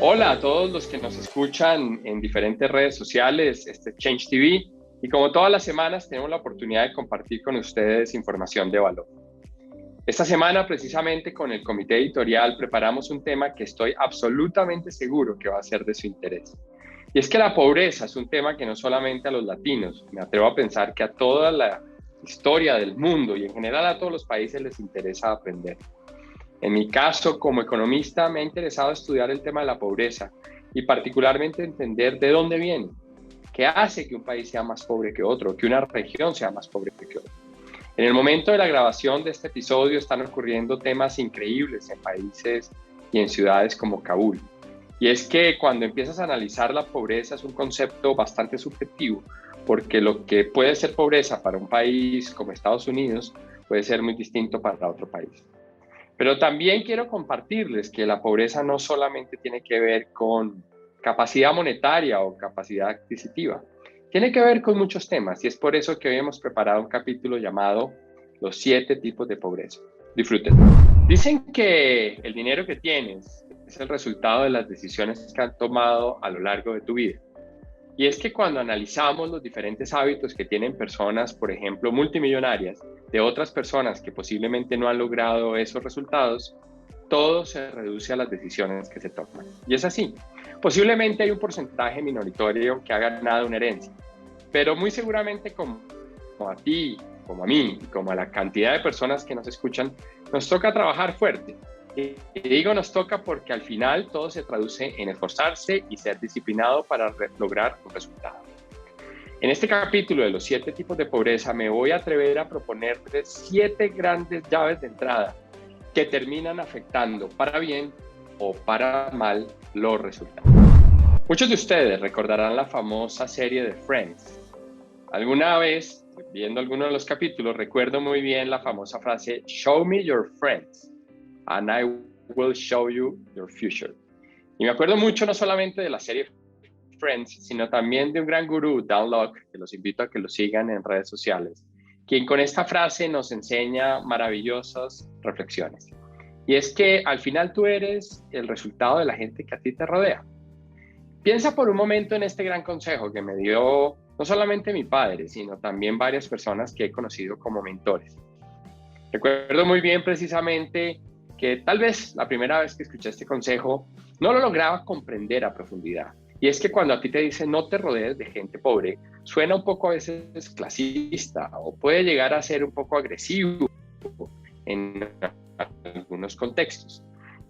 Hola a todos los que nos escuchan en diferentes redes sociales, este es Change TV, y como todas las semanas tenemos la oportunidad de compartir con ustedes información de valor. Esta semana, precisamente con el comité editorial, preparamos un tema que estoy absolutamente seguro que va a ser de su interés. Y es que la pobreza es un tema que no solamente a los latinos, me atrevo a pensar que a toda la historia del mundo y en general a todos los países les interesa aprender. En mi caso, como economista, me ha interesado estudiar el tema de la pobreza y particularmente entender de dónde viene, qué hace que un país sea más pobre que otro, que una región sea más pobre que otra. En el momento de la grabación de este episodio están ocurriendo temas increíbles en países y en ciudades como Kabul. Y es que cuando empiezas a analizar la pobreza es un concepto bastante subjetivo, porque lo que puede ser pobreza para un país como Estados Unidos puede ser muy distinto para otro país. Pero también quiero compartirles que la pobreza no solamente tiene que ver con capacidad monetaria o capacidad adquisitiva. Tiene que ver con muchos temas y es por eso que hoy hemos preparado un capítulo llamado Los 7 tipos de pobreza. Disfruten. Dicen que el dinero que tienes es el resultado de las decisiones que han tomado a lo largo de tu vida. Y es que cuando analizamos los diferentes hábitos que tienen personas, por ejemplo, multimillonarias, de otras personas que posiblemente no han logrado esos resultados, todo se reduce a las decisiones que se toman. Y es así. Posiblemente hay un porcentaje minoritario que ha ganado una herencia, pero muy seguramente como a ti, como a mí, como a la cantidad de personas que nos escuchan, nos toca trabajar fuerte. Y digo nos toca porque al final todo se traduce en esforzarse y ser disciplinado para lograr un resultado. En este capítulo de los 7 tipos de pobreza me voy a atrever a proponerles 7 grandes llaves de entrada que terminan afectando para bien o para mal los resultados. Muchos de ustedes recordarán la famosa serie de Friends. Alguna vez, viendo alguno de los capítulos, recuerdo muy bien la famosa frase, "Show me your friends, and I will show you your future". Y me acuerdo mucho no solamente de la serie Friends, sino también de un gran gurú, Dan Lok, que los invito a que lo sigan en redes sociales, quien con esta frase nos enseña maravillosas reflexiones. Y es que al final tú eres el resultado de la gente que a ti te rodea. Piensa por un momento en este gran consejo que me dio no solamente mi padre, sino también varias personas que he conocido como mentores. Recuerdo muy bien precisamente que tal vez la primera vez que escuché este consejo no lo lograba comprender a profundidad. Y es que cuando a ti te dicen no te rodees de gente pobre, suena un poco a veces clasista o puede llegar a ser un poco agresivo en algunos contextos.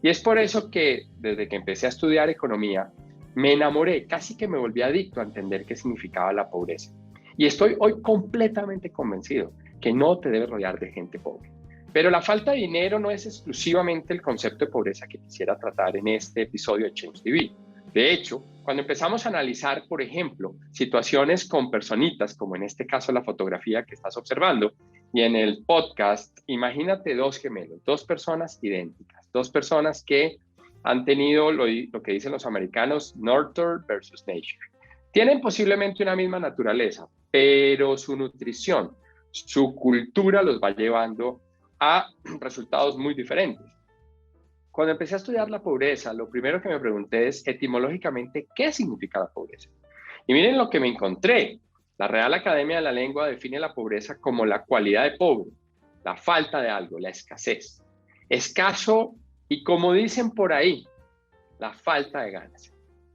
Y es por eso que desde que empecé a estudiar economía, me enamoré, casi que me volví adicto a entender qué significaba la pobreza. Y estoy hoy completamente convencido que no te debes rodear de gente pobre. Pero la falta de dinero no es exclusivamente el concepto de pobreza que quisiera tratar en este episodio de Change TV. De hecho, cuando empezamos a analizar, por ejemplo, situaciones con personitas, como en este caso la fotografía que estás observando, y en el podcast, imagínate dos gemelos, dos personas idénticas, dos personas que han tenido lo que dicen los americanos, nurture versus nature. Tienen posiblemente una misma naturaleza, pero su nutrición, su cultura los va llevando a resultados muy diferentes. Cuando empecé a estudiar la pobreza, lo primero que me pregunté es etimológicamente qué significa la pobreza. Y miren lo que me encontré. La Real Academia de la Lengua define la pobreza como la cualidad de pobre, la falta de algo, la escasez. Escaso y, como dicen por ahí, la falta de ganas.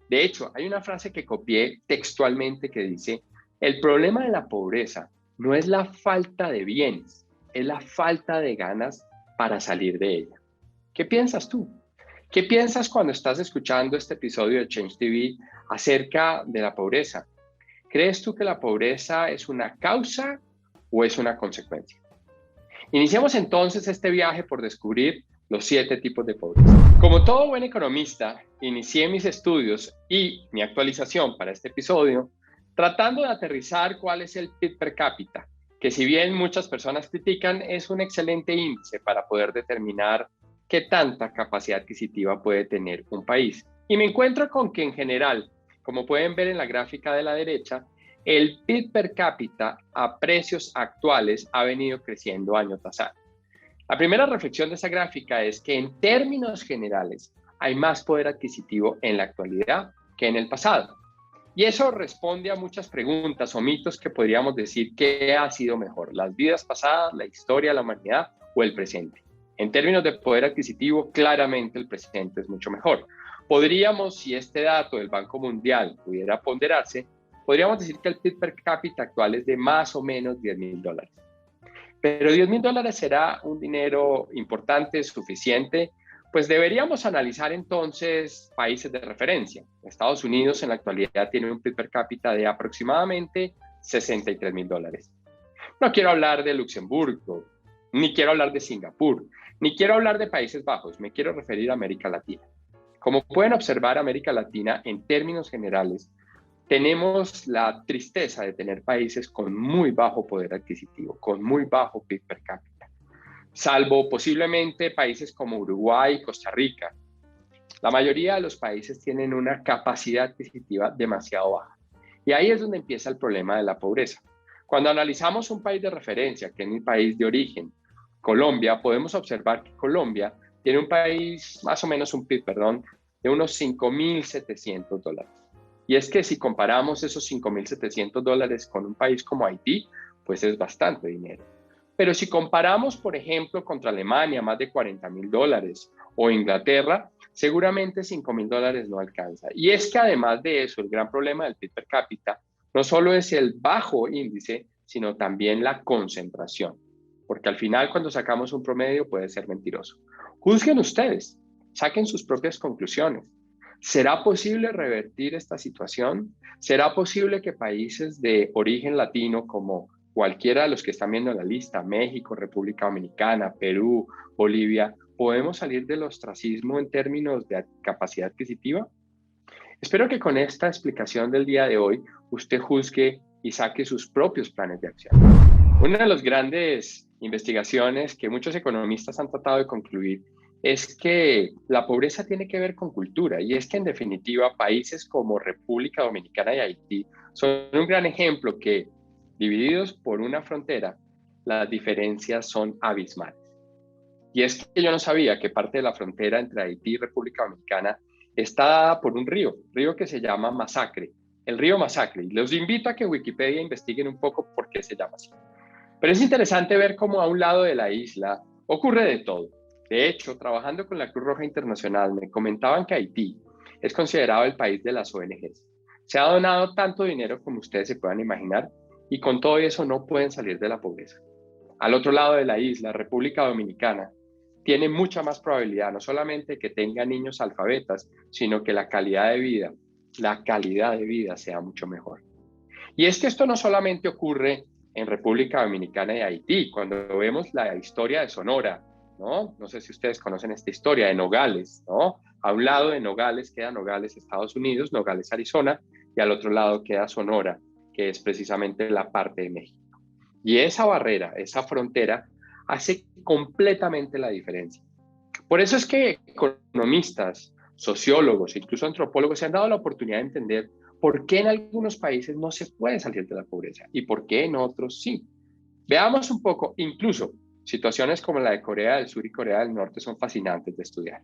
De hecho, hay una frase que copié textualmente que dice, el problema de la pobreza no es la falta de bienes, es la falta de ganas para salir de ella. ¿Qué piensas tú? ¿Qué piensas cuando estás escuchando este episodio de Change TV acerca de la pobreza? ¿Crees tú que la pobreza es una causa o es una consecuencia? Iniciamos entonces este viaje por descubrir los 7 tipos de pobreza. Como todo buen economista, inicié mis estudios y mi actualización para este episodio tratando de aterrizar cuál es el PIB per cápita, que si bien muchas personas critican, es un excelente índice para poder determinar qué tanta capacidad adquisitiva puede tener un país. Y me encuentro con que en general, como pueden ver en la gráfica de la derecha, el PIB per cápita a precios actuales ha venido creciendo año tras año. La primera reflexión de esa gráfica es que en términos generales, hay más poder adquisitivo en la actualidad que en el pasado. Y eso responde a muchas preguntas o mitos que podríamos decir que ha sido mejor, las vidas pasadas, la historia, la humanidad o el presente. En términos de poder adquisitivo, claramente el presente es mucho mejor. Podríamos, si este dato del Banco Mundial pudiera ponderarse, podríamos decir que el PIB per cápita actual es de más o menos $10,000. Pero $10,000 será un dinero importante, suficiente. Pues deberíamos analizar entonces países de referencia. Estados Unidos en la actualidad tiene un PIB per cápita de aproximadamente $63,000. No quiero hablar de Luxemburgo, ni quiero hablar de Singapur, ni quiero hablar de Países Bajos, me quiero referir a América Latina. Como pueden observar, América Latina, en términos generales, tenemos la tristeza de tener países con muy bajo poder adquisitivo, con muy bajo PIB per cápita. Salvo posiblemente países como Uruguay y Costa Rica. La mayoría de los países tienen una capacidad adquisitiva demasiado baja. Y ahí es donde empieza el problema de la pobreza. Cuando analizamos un país de referencia, que es mi país de origen, Colombia, podemos observar que Colombia tiene un PIB, de unos $5,700. Y es que si comparamos esos $5,700 con un país como Haití, pues es bastante dinero. Pero si comparamos, por ejemplo, contra Alemania, más de $40,000, o Inglaterra, seguramente $5,000 no alcanza. Y es que además de eso, el gran problema del PIB per cápita no solo es el bajo índice, sino también la concentración. Porque al final, cuando sacamos un promedio, puede ser mentiroso. Juzguen ustedes, saquen sus propias conclusiones. ¿Será posible revertir esta situación? ¿Será posible que países de origen latino como cualquiera de los que están viendo la lista, México, República Dominicana, Perú, Bolivia, podemos salir del ostracismo en términos de capacidad adquisitiva? Espero que con esta explicación del día de hoy usted juzgue y saque sus propios planes de acción. Una de las grandes investigaciones que muchos economistas han tratado de concluir es que la pobreza tiene que ver con cultura, y es que en definitiva países como República Dominicana y Haití son un gran ejemplo que, divididos por una frontera, las diferencias son abismales. Y es que yo no sabía que parte de la frontera entre Haití y República Dominicana está dada por un río que se llama Masacre, el río Masacre. Y los invito a que Wikipedia investiguen un poco por qué se llama así. Pero es interesante ver cómo a un lado de la isla ocurre de todo. De hecho, trabajando con la Cruz Roja Internacional, me comentaban que Haití es considerado el país de las ONGs. Se ha donado tanto dinero como ustedes se puedan imaginar, y con todo eso no pueden salir de la pobreza. Al otro lado de la isla, República Dominicana, tiene mucha más probabilidad, no solamente que tenga niños alfabetas, sino que la calidad de vida sea mucho mejor. Y es que esto no solamente ocurre en República Dominicana y Haití. Cuando vemos la historia de Sonora, no sé si ustedes conocen esta historia de Nogales, ¿no? A un lado de Nogales queda Nogales, Estados Unidos, Nogales, Arizona, y al otro lado queda Sonora, que es precisamente la parte de México. Y esa barrera, esa frontera, hace completamente la diferencia. Por eso es que economistas, sociólogos, incluso antropólogos se han dado la oportunidad de entender por qué en algunos países no se puede salir de la pobreza y por qué en otros sí. Veamos un poco, incluso situaciones como la de Corea del Sur y Corea del Norte son fascinantes de estudiar.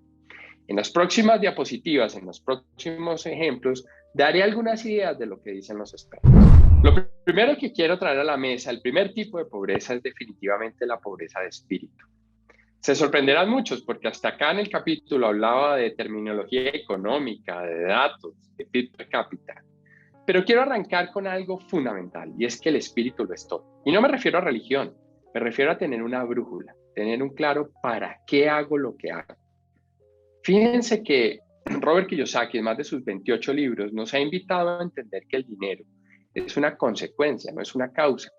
En las próximas diapositivas, en los próximos ejemplos, daré algunas ideas de lo que dicen los expertos. Lo primero que quiero traer a la mesa, el primer tipo de pobreza es definitivamente la pobreza de espíritu. Se sorprenderán muchos porque hasta acá en el capítulo hablaba de terminología económica, de datos, de PIB per cápita. Pero quiero arrancar con algo fundamental, y es que el espíritu lo es todo. Y no me refiero a religión, me refiero a tener una brújula, tener un claro para qué hago lo que hago. Fíjense que Robert Kiyosaki, en más de sus 28 libros, nos ha invitado a entender que el dinero es una consecuencia, no es una causa.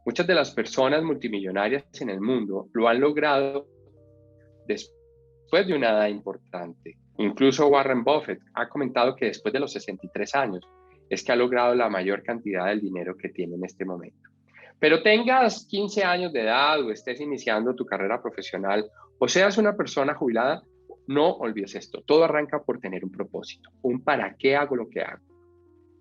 Muchas de las personas multimillonarias en el mundo lo han logrado después de una edad importante. Incluso Warren Buffett ha comentado que después de los 63 años es que ha logrado la mayor cantidad del dinero que tiene en este momento. Pero tengas 15 años de edad o estés iniciando tu carrera profesional o seas una persona jubilada, no olvides esto. Todo arranca por tener un propósito, un para qué hago lo que hago.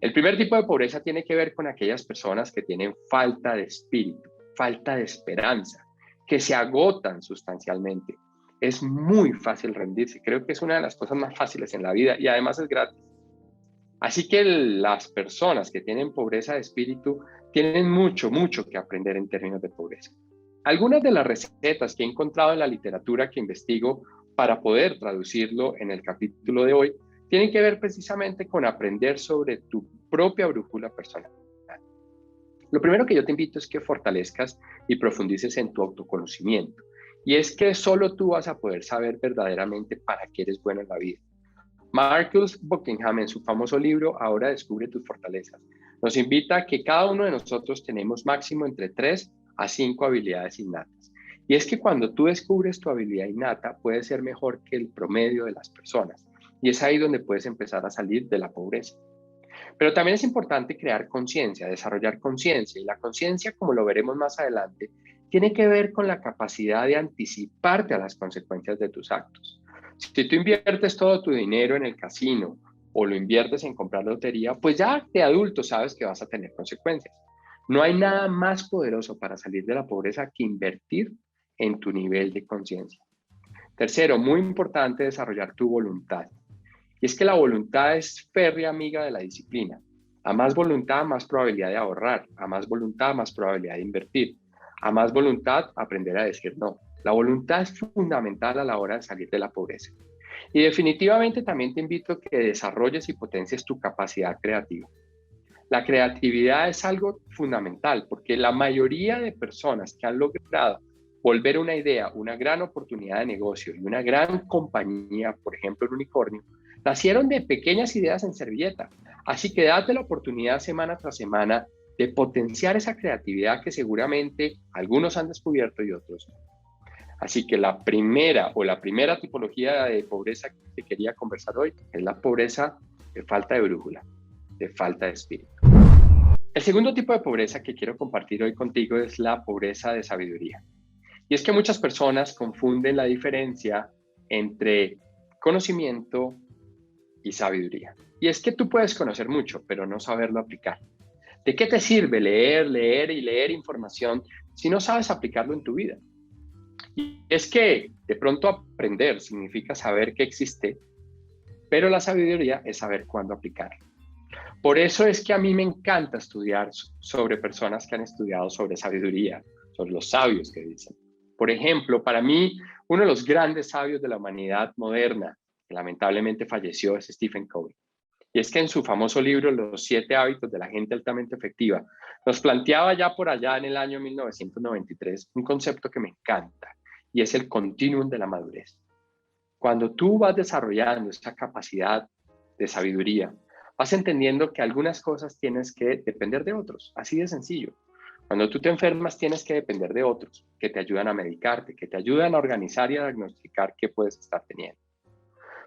El primer tipo de pobreza tiene que ver con aquellas personas que tienen falta de espíritu, falta de esperanza, que se agotan sustancialmente. es muy fácil rendirse. Creo que es una de las cosas más fáciles en la vida y además es gratis. Así que las personas que tienen pobreza de espíritu tienen mucho, mucho que aprender en términos de pobreza. Algunas de las recetas que he encontrado en la literatura que investigo para poder traducirlo en el capítulo de hoy tienen que ver precisamente con aprender sobre tu propia brújula personal. Lo primero que yo te invito es que fortalezcas y profundices en tu autoconocimiento. Y es que solo tú vas a poder saber verdaderamente para qué eres bueno en la vida. Marcus Buckingham, en su famoso libro Ahora descubre tus fortalezas, nos invita a que cada uno de nosotros tenemos máximo entre 3 a 5 habilidades innatas. Y es que cuando tú descubres tu habilidad innata, puedes ser mejor que el promedio de las personas. Y es ahí donde puedes empezar a salir de la pobreza. Pero también es importante crear conciencia, desarrollar conciencia. Y la conciencia, como lo veremos más adelante, tiene que ver con la capacidad de anticiparte a las consecuencias de tus actos. Si tú inviertes todo tu dinero en el casino o lo inviertes en comprar lotería, pues ya de adulto sabes que vas a tener consecuencias. No hay nada más poderoso para salir de la pobreza que invertir en tu nivel de conciencia. Tercero, muy importante desarrollar tu voluntad. Y es que la voluntad es férrea amiga de la disciplina. A más voluntad, más probabilidad de ahorrar. A más voluntad, más probabilidad de invertir. A más voluntad, aprender a decir no. La voluntad es fundamental a la hora de salir de la pobreza. Y definitivamente también te invito a que desarrolles y potencies tu capacidad creativa. La creatividad es algo fundamental porque la mayoría de personas que han logrado volver una idea, una gran oportunidad de negocio y una gran compañía, por ejemplo, el unicornio, nacieron de pequeñas ideas en servilleta. Así que date la oportunidad semana tras semana de potenciar esa creatividad que seguramente algunos han descubierto y otros no. Así que la primera tipología de pobreza que quería conversar hoy es la pobreza de falta de brújula, de falta de espíritu. El segundo tipo de pobreza que quiero compartir hoy contigo es la pobreza de sabiduría. Y es que muchas personas confunden la diferencia entre conocimiento y sabiduría. Y es que tú puedes conocer mucho, pero no saberlo aplicar. ¿De qué te sirve leer información si no sabes aplicarlo en tu vida? Y es que de pronto aprender significa saber que existe, pero la sabiduría es saber cuándo aplicarlo. Por eso es que a mí me encanta estudiar sobre personas que han estudiado sobre sabiduría, sobre los sabios que dicen. Por ejemplo, para mí, uno de los grandes sabios de la humanidad moderna, que lamentablemente falleció, es Stephen Covey. Y es que en su famoso libro, Los 7 hábitos de la gente altamente efectiva, nos planteaba ya por allá en el año 1993 un concepto que me encanta, y es el continuum de la madurez. Cuando tú vas desarrollando esa capacidad de sabiduría, vas entendiendo que algunas cosas tienes que depender de otros, así de sencillo. Cuando tú te enfermas, tienes que depender de otros que te ayudan a medicarte, que te ayudan a organizar y a diagnosticar qué puedes estar teniendo.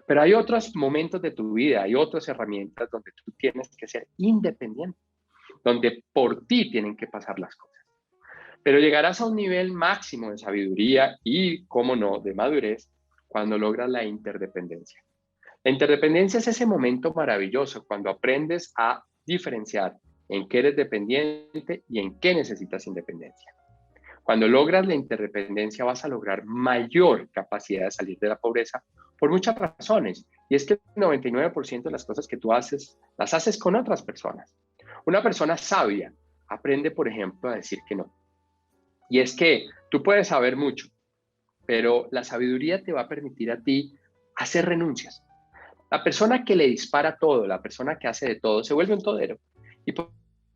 Pero hay otros momentos de tu vida, hay otras herramientas donde tú tienes que ser independiente, donde por ti tienen que pasar las cosas. Pero llegarás a un nivel máximo de sabiduría y, cómo no, de madurez, cuando logras la interdependencia. La interdependencia es ese momento maravilloso cuando aprendes a diferenciar en qué eres dependiente y en qué necesitas independencia. Cuando logras la interdependencia vas a lograr mayor capacidad de salir de la pobreza por muchas razones. Y es que el 99% de las cosas que tú haces, las haces con otras personas. Una persona sabia aprende, por ejemplo, a decir que no. Y es que tú puedes saber mucho, pero la sabiduría te va a permitir a ti hacer renuncias. La persona que le dispara todo, la persona que hace de todo, se vuelve un todero y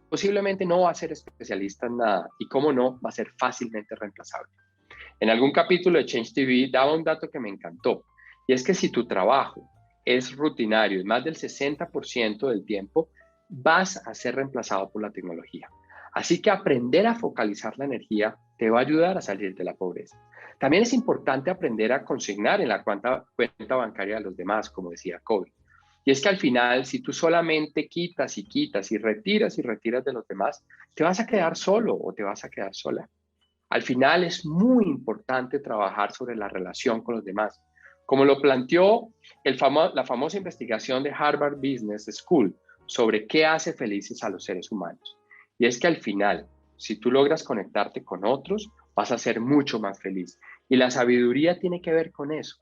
posiblemente no va a ser especialista en nada y, como no, va a ser fácilmente reemplazable. En algún capítulo de Change TV daba un dato que me encantó, y es que si tu trabajo es rutinario y más del 60% del tiempo, vas a ser reemplazado por la tecnología. Así que aprender a focalizar la energía te va a ayudar a salir de la pobreza. También es importante aprender a consignar en la cuenta bancaria de los demás, como decía Covey. Y es que al final, si tú solamente quitas y quitas y retiras de los demás, te vas a quedar solo o te vas a quedar sola. Al final es muy importante trabajar sobre la relación con los demás, como lo planteó la famosa investigación de Harvard Business School sobre qué hace felices a los seres humanos. Y es que al final, si tú logras conectarte con otros, vas a ser mucho más feliz. Y la sabiduría tiene que ver con eso,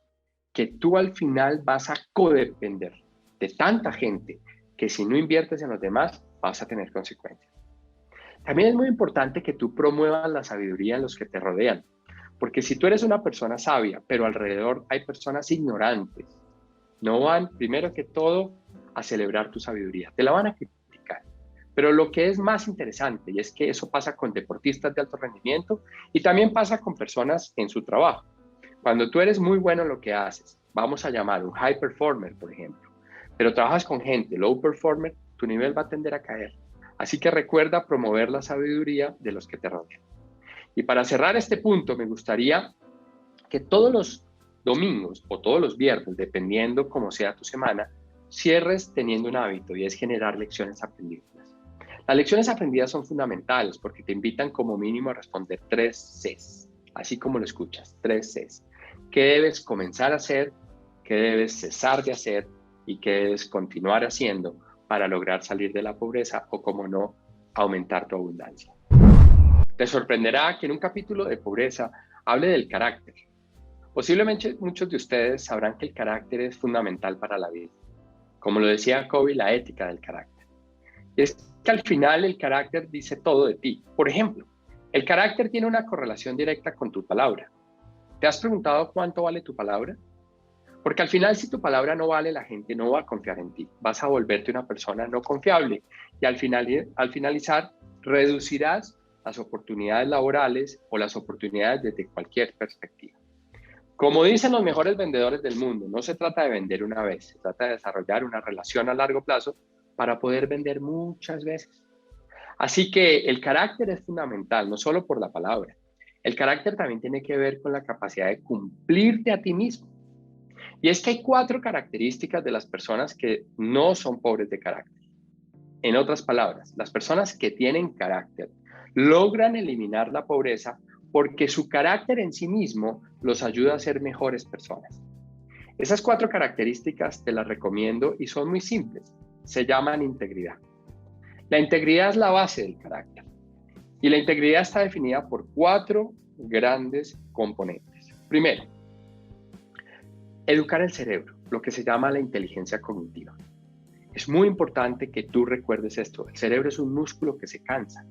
que tú al final vas a codepender de tanta gente que si no inviertes en los demás vas a tener consecuencias. También es muy importante que tú promuevas la sabiduría en los que te rodean, porque si tú eres una persona sabia, pero alrededor hay personas ignorantes, no van, primero que todo, a celebrar tu sabiduría, te la van a criticar. Pero lo que es más interesante, y es que eso pasa con deportistas de alto rendimiento y también pasa con personas en su trabajo. Cuando tú eres muy bueno en lo que haces, vamos a llamar un high performer, por ejemplo, pero trabajas con gente low performer, tu nivel va a tender a caer. Así que recuerda promover la sabiduría de los que te rodean. Y para cerrar este punto, me gustaría que todos los domingos o todos los viernes, dependiendo cómo sea tu semana, cierres teniendo un hábito y es generar lecciones aprendidas. Las lecciones aprendidas son fundamentales porque te invitan como mínimo a responder 3 Cs, así como lo escuchas, 3 Cs. ¿Qué debes comenzar a hacer? ¿Qué debes cesar de hacer? ¿Y qué debes continuar haciendo para lograr salir de la pobreza o, como no, aumentar tu abundancia? Te sorprenderá que en un capítulo de pobreza hable del carácter. Posiblemente muchos de ustedes sabrán que el carácter es fundamental para la vida. Como lo decía Covey, la ética del carácter. Y es que al final el carácter dice todo de ti. Por ejemplo, el carácter tiene una correlación directa con tu palabra. ¿Te has preguntado cuánto vale tu palabra? Porque al final, si tu palabra no vale, la gente no va a confiar en ti. Vas a volverte una persona no confiable y al finalizar reducirás las oportunidades laborales o las oportunidades desde cualquier perspectiva. Como dicen los mejores vendedores del mundo, no se trata de vender una vez, se trata de desarrollar una relación a largo plazo para poder vender muchas veces. Así que el carácter es fundamental, no solo por la palabra. El carácter también tiene que ver con la capacidad de cumplirte a ti mismo. Y es que hay 4 características de las personas que no son pobres de carácter. En otras palabras, las personas que tienen carácter logran eliminar la pobreza porque su carácter en sí mismo los ayuda a ser mejores personas. Esas 4 características te las recomiendo y son muy simples. Se llaman integridad. La integridad es la base del carácter y la integridad está definida por 4 grandes componentes. Primero, educar el cerebro, lo que se llama la inteligencia cognitiva. Es muy importante que tú recuerdes esto. El cerebro es un músculo que se cansa.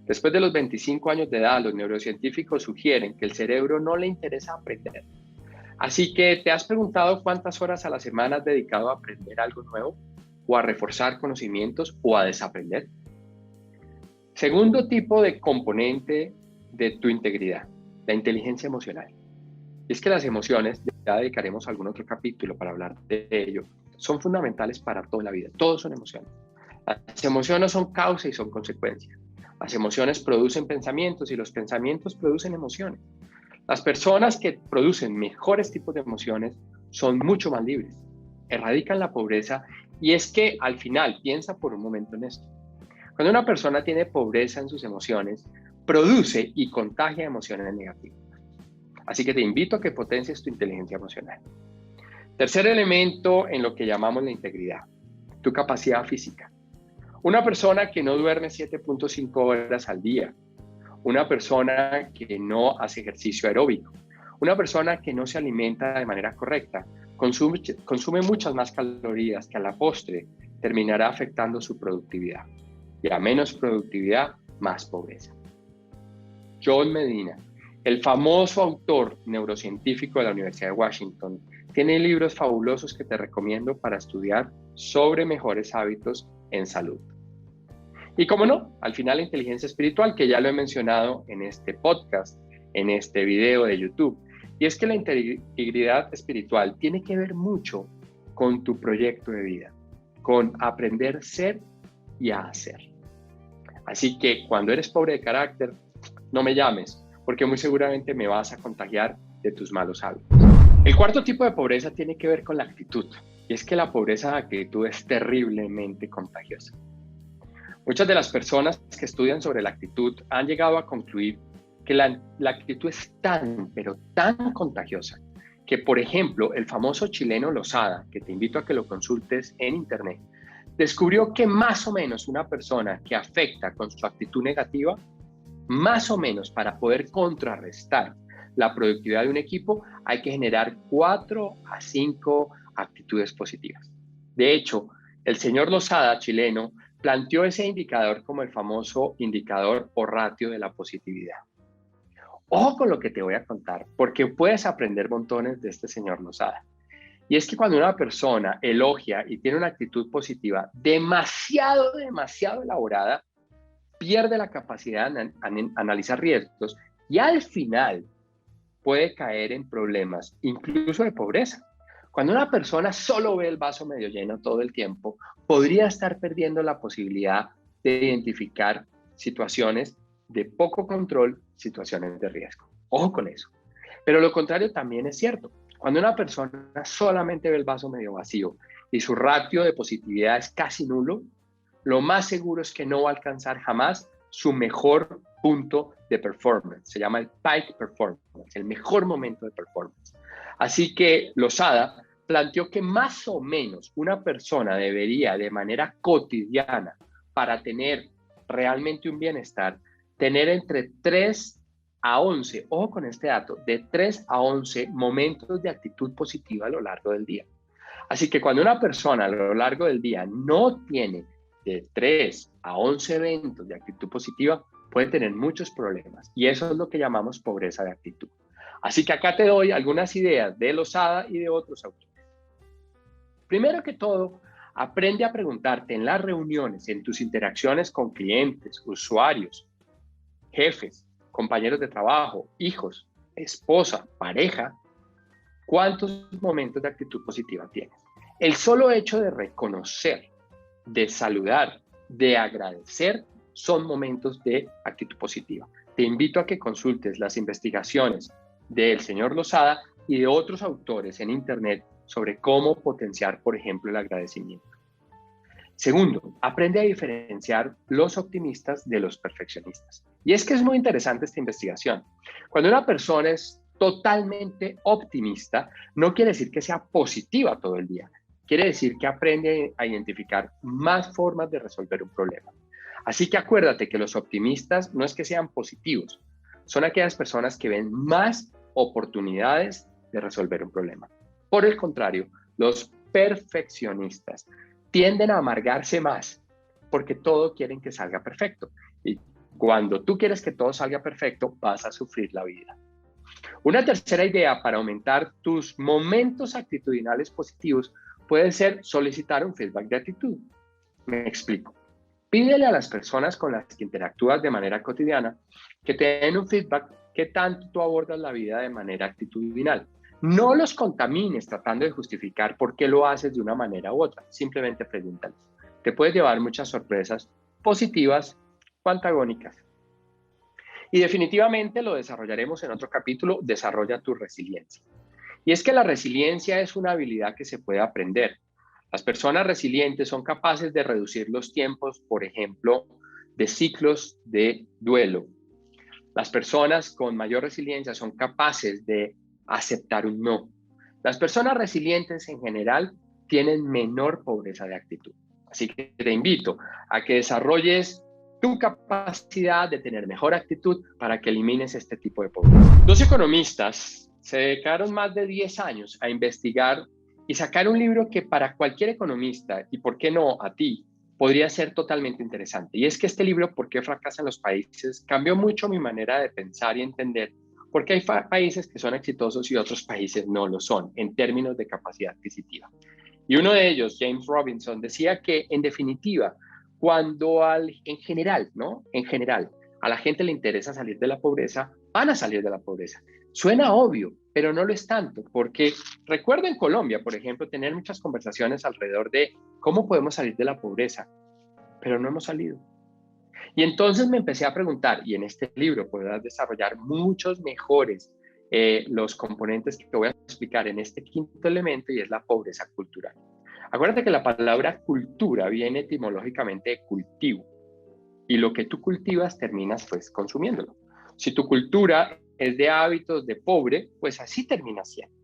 Después de los 25 años de edad, los neurocientíficos sugieren que el cerebro no le interesa aprender. Así que, ¿te has preguntado cuántas horas a la semana has dedicado a aprender algo nuevo? ¿O a reforzar conocimientos o a desaprender? Segundo tipo de componente de tu integridad, la inteligencia emocional. Y es que las emociones, ya dedicaremos algún otro capítulo para hablar de ello, son fundamentales para toda la vida. Todos son emociones. Las emociones son causa y son consecuencia. Las emociones producen pensamientos y los pensamientos producen emociones. Las personas que producen mejores tipos de emociones son mucho más libres, erradican la pobreza y es que al final, piensa por un momento en esto. Cuando una persona tiene pobreza en sus emociones, produce y contagia emociones negativas. Así que te invito a que potencies tu inteligencia emocional. Tercer elemento en lo que llamamos la integridad, tu capacidad física. Una persona que no duerme 7.5 horas al día, una persona que no hace ejercicio aeróbico, una persona que no se alimenta de manera correcta, consume muchas más calorías que a la postre terminará afectando su productividad. Y a menos productividad, más pobreza. John Medina, el famoso autor neurocientífico de la Universidad de Washington, tiene libros fabulosos que te recomiendo para estudiar sobre mejores hábitos en salud. Y como no, al final la inteligencia espiritual, que ya lo he mencionado en este podcast, en este video de YouTube. Y es que la integridad espiritual tiene que ver mucho con tu proyecto de vida, con aprender a ser y a hacer. Así que cuando eres pobre de carácter, no me llames, porque muy seguramente me vas a contagiar de tus malos hábitos. El cuarto tipo de pobreza tiene que ver con la actitud, y es que la pobreza de actitud es terriblemente contagiosa. Muchas de las personas que estudian sobre la actitud han llegado a concluir que la actitud es tan, pero tan contagiosa, que por ejemplo el famoso chileno Lozada, que te invito a que lo consultes en internet, descubrió que más o menos una persona que afecta con su actitud negativa, más o menos para poder contrarrestar la productividad de un equipo, hay que generar 4 a 5 actitudes positivas. De hecho, el señor Lozada, chileno, planteó ese indicador como el famoso indicador o ratio de la positividad. Ojo con lo que te voy a contar, porque puedes aprender montones de este señor Lozada. Y es que cuando una persona elogia y tiene una actitud positiva demasiado elaborada, pierde la capacidad de analizar riesgos y al final puede caer en problemas, incluso de pobreza. Cuando una persona solo ve el vaso medio lleno todo el tiempo, podría estar perdiendo la posibilidad de identificar situaciones de poco control, situaciones de riesgo. Ojo con eso. Pero lo contrario también es cierto. Cuando una persona solamente ve el vaso medio vacío y su ratio de positividad es casi nulo, lo más seguro es que no va a alcanzar jamás su mejor punto de performance. Se llama el peak performance, el mejor momento de performance. Así que Lozada planteó que más o menos una persona debería de manera cotidiana, para tener realmente un bienestar, tener entre 3 a 11, ojo con este dato, de 3 a 11 momentos de actitud positiva a lo largo del día. Así que cuando una persona a lo largo del día no tiene de 3 a 11 eventos de actitud positiva, puede tener muchos problemas. Y eso es lo que llamamos pobreza de actitud. Así que acá te doy algunas ideas de Lozada y de otros autores. Primero que todo, aprende a preguntarte en las reuniones, en tus interacciones con clientes, usuarios, jefes, compañeros de trabajo, hijos, esposa, pareja, ¿cuántos momentos de actitud positiva tienes? El solo hecho de reconocer, de saludar, de agradecer, son momentos de actitud positiva. Te invito a que consultes las investigaciones del señor Lozada y de otros autores en Internet sobre cómo potenciar, por ejemplo, el agradecimiento. Segundo, aprende a diferenciar los optimistas de los perfeccionistas. Y es que es muy interesante esta investigación. Cuando una persona es totalmente optimista, no quiere decir que sea positiva todo el día. Quiere decir que aprende a identificar más formas de resolver un problema. Así que acuérdate que los optimistas no es que sean positivos, son aquellas personas que ven más oportunidades de resolver un problema. Por el contrario, los perfeccionistas tienden a amargarse más porque todo quieren que salga perfecto. Y cuando tú quieres que todo salga perfecto, vas a sufrir la vida. Una tercera idea para aumentar tus momentos actitudinales positivos puede ser solicitar un feedback de actitud. Me explico. Pídele a las personas con las que interactúas de manera cotidiana que te den un feedback qué tanto tú abordas la vida de manera actitudinal. No los contamines tratando de justificar por qué lo haces de una manera u otra. Simplemente pregúntales. Te puedes llevar muchas sorpresas positivas o antagónicas. Y definitivamente lo desarrollaremos en otro capítulo, desarrolla tu resiliencia. Y es que la resiliencia es una habilidad que se puede aprender. Las personas resilientes son capaces de reducir los tiempos, por ejemplo, de ciclos de duelo. Las personas con mayor resiliencia son capaces de aceptar un no. Las personas resilientes en general tienen menor pobreza de actitud. Así que te invito a que desarrolles tu capacidad de tener mejor actitud para que elimines este tipo de pobreza. Dos economistas se dedicaron más de 10 años a investigar y sacar un libro que para cualquier economista, y por qué no a ti, podría ser totalmente interesante. Y es que este libro, ¿Por qué fracasan los países?, cambió mucho mi manera de pensar y entender por qué hay países que son exitosos y otros países no lo son, en términos de capacidad adquisitiva. Y uno de ellos, James Robinson, decía que, en definitiva, cuando en general, a la gente le interesa salir de la pobreza, van a salir de la pobreza. Suena obvio, pero no lo es tanto, porque recuerdo en Colombia, por ejemplo, tener muchas conversaciones alrededor de cómo podemos salir de la pobreza, pero no hemos salido. Y entonces me empecé a preguntar, y en este libro podrás desarrollar muchos mejores los componentes que te voy a explicar en este quinto elemento, y es la pobreza cultural. Acuérdate que la palabra cultura viene etimológicamente de cultivo, y lo que tú cultivas terminas pues consumiéndolo. Si tu cultura es de hábitos de pobre, pues así terminas siendo.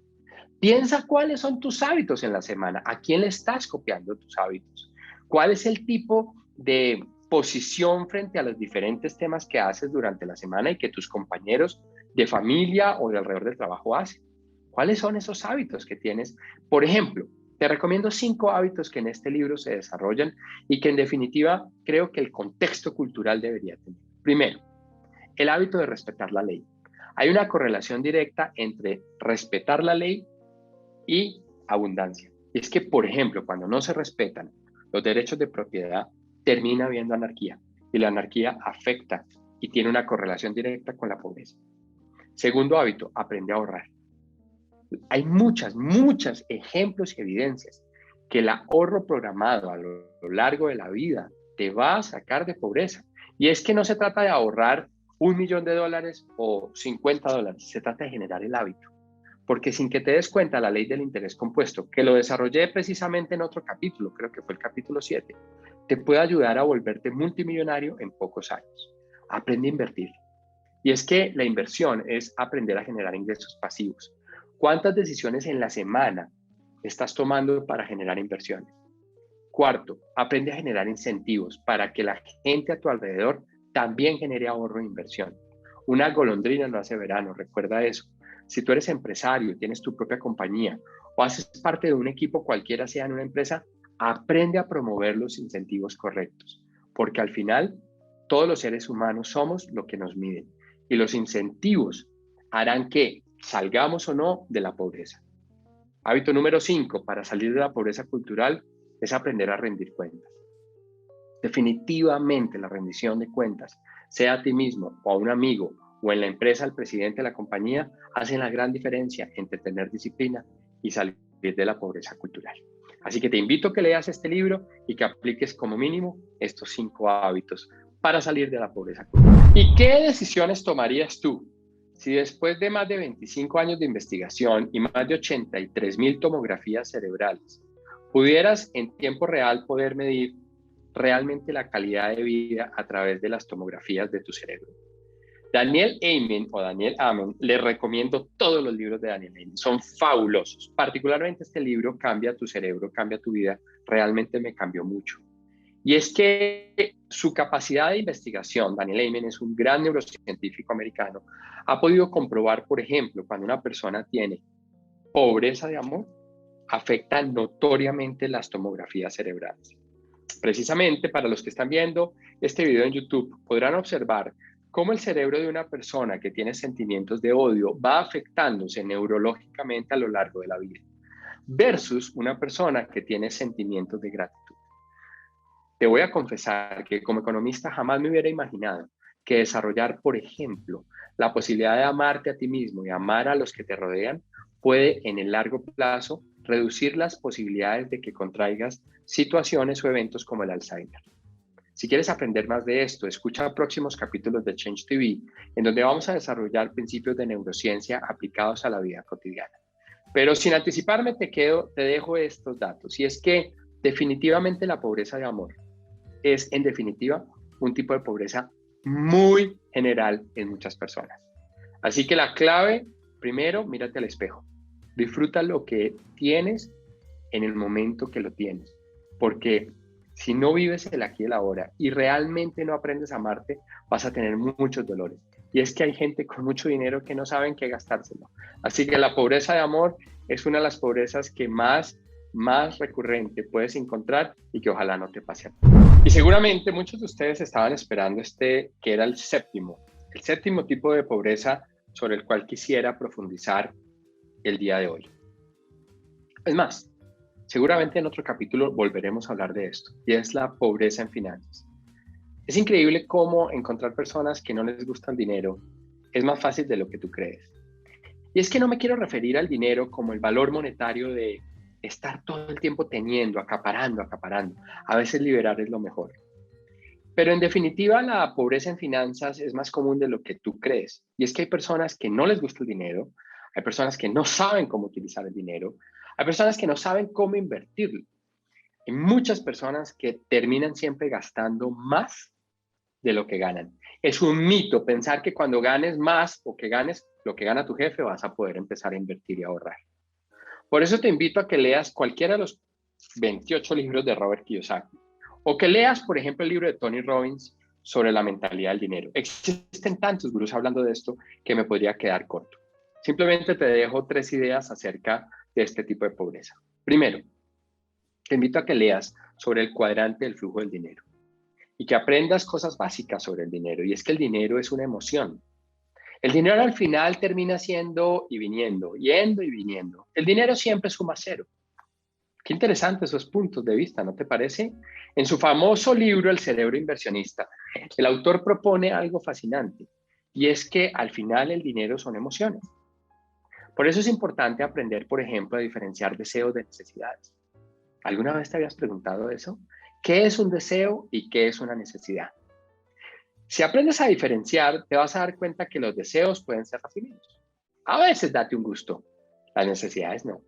Piensa cuáles son tus hábitos en la semana, a quién le estás copiando tus hábitos, cuál es el tipo de posición frente a los diferentes temas que haces durante la semana y que tus compañeros de familia o de alrededor del trabajo hace. ¿Cuáles son esos hábitos que tienes? Por ejemplo, te recomiendo 5 hábitos que en este libro se desarrollan y que en definitiva creo que el contexto cultural debería tener. Primero, el hábito de respetar la ley. Hay una correlación directa entre respetar la ley y abundancia. Y es que, por ejemplo, cuando no se respetan los derechos de propiedad, termina habiendo anarquía. Y la anarquía afecta y tiene una correlación directa con la pobreza. Segundo hábito, aprende a ahorrar. Hay muchos ejemplos y evidencias que el ahorro programado a lo largo de la vida te va a sacar de pobreza. Y es que no se trata de ahorrar $1.000.000 o $50, se trata de generar el hábito. Porque sin que te des cuenta, la ley del interés compuesto, que lo desarrollé precisamente en otro capítulo, creo que fue el capítulo 7, te puede ayudar a volverte multimillonario en pocos años. Aprende a invertir. Y es que la inversión es aprender a generar ingresos pasivos. ¿Cuántas decisiones en la semana estás tomando para generar inversiones? Cuarto, aprende a generar incentivos para que la gente a tu alrededor también genere ahorro e inversión. Una golondrina no hace verano, recuerda eso. Si tú eres empresario, tienes tu propia compañía o haces parte de un equipo cualquiera sea en una empresa, aprende a promover los incentivos correctos, porque al final todos los seres humanos somos lo que nos miden y los incentivos harán que salgamos o no de la pobreza. Hábito número 5 para salir de la pobreza cultural es aprender a rendir cuentas. Definitivamente la rendición de cuentas, sea a ti mismo o a un amigo o en la empresa al presidente de la compañía, hacen la gran diferencia entre tener disciplina y salir de la pobreza cultural. Así que te invito a que leas este libro y que apliques como mínimo estos 5 hábitos para salir de la pobreza cultural. ¿Y qué decisiones tomarías tú si después de más de 25 años de investigación y más de 83,000 tomografías cerebrales, pudieras en tiempo real poder medir realmente la calidad de vida a través de las tomografías de tu cerebro? Daniel Amen, les recomiendo todos los libros de Daniel Amen, son fabulosos. Particularmente este libro, Cambia tu cerebro, cambia tu vida, realmente me cambió mucho. Y es que su capacidad de investigación, Daniel Amen es un gran neurocientífico americano, ha podido comprobar, por ejemplo, cuando una persona tiene pobreza de amor, afecta notoriamente las tomografías cerebrales. Precisamente para los que están viendo este video en YouTube, podrán observar cómo el cerebro de una persona que tiene sentimientos de odio va afectándose neurológicamente a lo largo de la vida, versus una persona que tiene sentimientos de gratitud. Te voy a confesar que como economista jamás me hubiera imaginado que desarrollar, por ejemplo, la posibilidad de amarte a ti mismo y amar a los que te rodean puede en el largo plazo reducir las posibilidades de que contraigas situaciones o eventos como el Alzheimer. Si quieres aprender más de esto, escucha próximos capítulos de Change TV, en donde vamos a desarrollar principios de neurociencia aplicados a la vida cotidiana. Pero sin anticiparme, te dejo estos datos. Y es que definitivamente la pobreza de amor es, en definitiva, un tipo de pobreza muy general en muchas personas. Así que la clave, primero, mírate al espejo. Disfruta lo que tienes en el momento que lo tienes. Porque si no vives el aquí y el ahora y realmente no aprendes a amarte, vas a tener muchos dolores. Y es que hay gente con mucho dinero que no saben qué gastárselo. Así que la pobreza de amor es una de las pobrezas que más recurrente puedes encontrar y que ojalá no te pase a ti. Y seguramente muchos de ustedes estaban esperando que era el séptimo tipo de pobreza sobre el cual quisiera profundizar el día de hoy. Es más, seguramente en otro capítulo volveremos a hablar de esto, y es la pobreza en finanzas. Es increíble cómo encontrar personas que no les gusta el dinero es más fácil de lo que tú crees. Y es que no me quiero referir al dinero como el valor monetario de estar todo el tiempo teniendo, acaparando. A veces liberar es lo mejor. Pero en definitiva, la pobreza en finanzas es más común de lo que tú crees. Y es que hay personas que no les gusta el dinero, hay personas que no saben cómo utilizar el dinero, hay personas que no saben cómo invertirlo. Hay muchas personas que terminan siempre gastando más de lo que ganan. Es un mito pensar que cuando ganes más o que ganes lo que gana tu jefe vas a poder empezar a invertir y ahorrar. Por eso te invito a que leas cualquiera de los 28 libros de Robert Kiyosaki o que leas, por ejemplo, el libro de Tony Robbins sobre la mentalidad del dinero. Existen tantos gurús hablando de esto que me podría quedar corto. Simplemente te dejo 3 ideas acerca de este tipo de pobreza. Primero, te invito a que leas sobre el cuadrante del flujo del dinero y que aprendas cosas básicas sobre el dinero. Y es que el dinero es una emoción. El dinero al final termina siendo y viniendo, yendo y viniendo. El dinero siempre suma cero. Qué interesante esos puntos de vista, ¿no te parece? En su famoso libro El cerebro inversionista, el autor propone algo fascinante, y es que al final el dinero son emociones. Por eso es importante aprender, por ejemplo, a diferenciar deseos de necesidades. ¿Alguna vez te habías preguntado eso? ¿Qué es un deseo y qué es una necesidad? Si aprendes a diferenciar, te vas a dar cuenta que los deseos pueden ser reprimidos. A veces date un gusto, las necesidades no.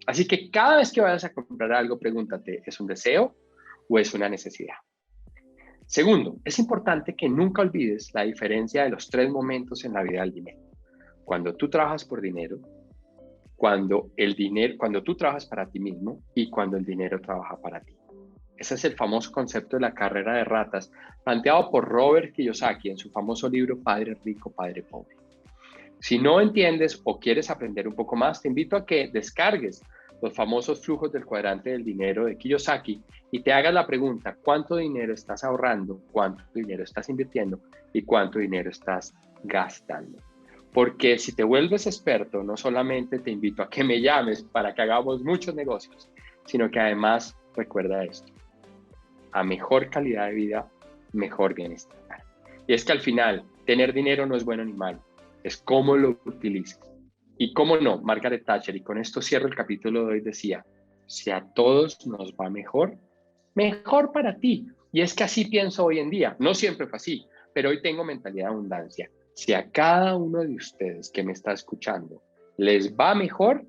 Así que cada vez que vayas a comprar algo, pregúntate, ¿es un deseo o es una necesidad? Segundo, es importante que nunca olvides la diferencia de los 3 momentos en la vida del dinero. Cuando tú trabajas por dinero, cuando tú trabajas para ti mismo y cuando el dinero trabaja para ti. Ese es el famoso concepto de la carrera de ratas, planteado por Robert Kiyosaki en su famoso libro Padre Rico, Padre Pobre. Si no entiendes o quieres aprender un poco más, te invito a que descargues los famosos flujos del cuadrante del dinero de Kiyosaki y te hagas la pregunta, ¿cuánto dinero estás ahorrando? ¿Cuánto dinero estás invirtiendo? ¿Y cuánto dinero estás gastando? Porque si te vuelves experto, no solamente te invito a que me llames para que hagamos muchos negocios, sino que además recuerda esto, a mejor calidad de vida, mejor bienestar. Y es que al final, tener dinero no es bueno ni malo, es cómo lo utilizas. Y cómo no, Margaret Thatcher, y con esto cierro el capítulo de hoy, decía, si a todos nos va mejor, mejor para ti. Y es que así pienso hoy en día. No siempre fue así, pero hoy tengo mentalidad de abundancia. Si a cada uno de ustedes que me está escuchando les va mejor,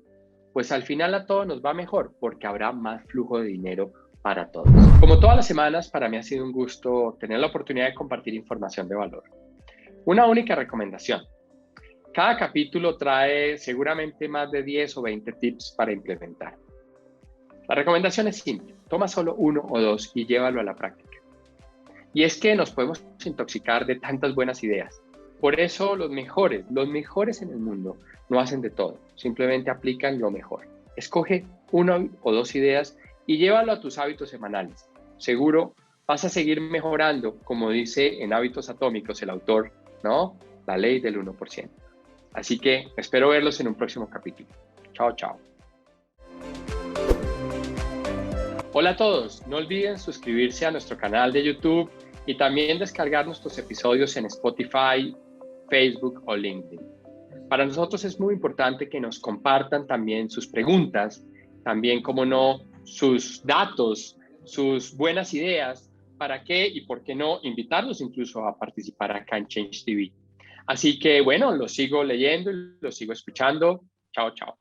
pues al final a todos nos va mejor, porque habrá más flujo de dinero para todos. Como todas las semanas, para mí ha sido un gusto tener la oportunidad de compartir información de valor. Una única recomendación. Cada capítulo trae seguramente más de 10 o 20 tips para implementar. La recomendación es simple, toma solo 1 o 2 y llévalo a la práctica. Y es que nos podemos intoxicar de tantas buenas ideas. Por eso los mejores en el mundo no hacen de todo, simplemente aplican lo mejor. Escoge 1 o 2 ideas y llévalo a tus hábitos semanales. Seguro vas a seguir mejorando, como dice en Hábitos Atómicos el autor, ¿no? La ley del 1%. Así que espero verlos en un próximo capítulo. Chao, chao. Hola a todos, no olviden suscribirse a nuestro canal de YouTube y también descargar nuestros episodios en Spotify, Facebook o LinkedIn. Para nosotros es muy importante que nos compartan también sus preguntas, también, como no, sus datos, sus buenas ideas, para qué y por qué no invitarlos incluso a participar acá en Change TV. Así que bueno, los sigo leyendo y los sigo escuchando. Chao, chao.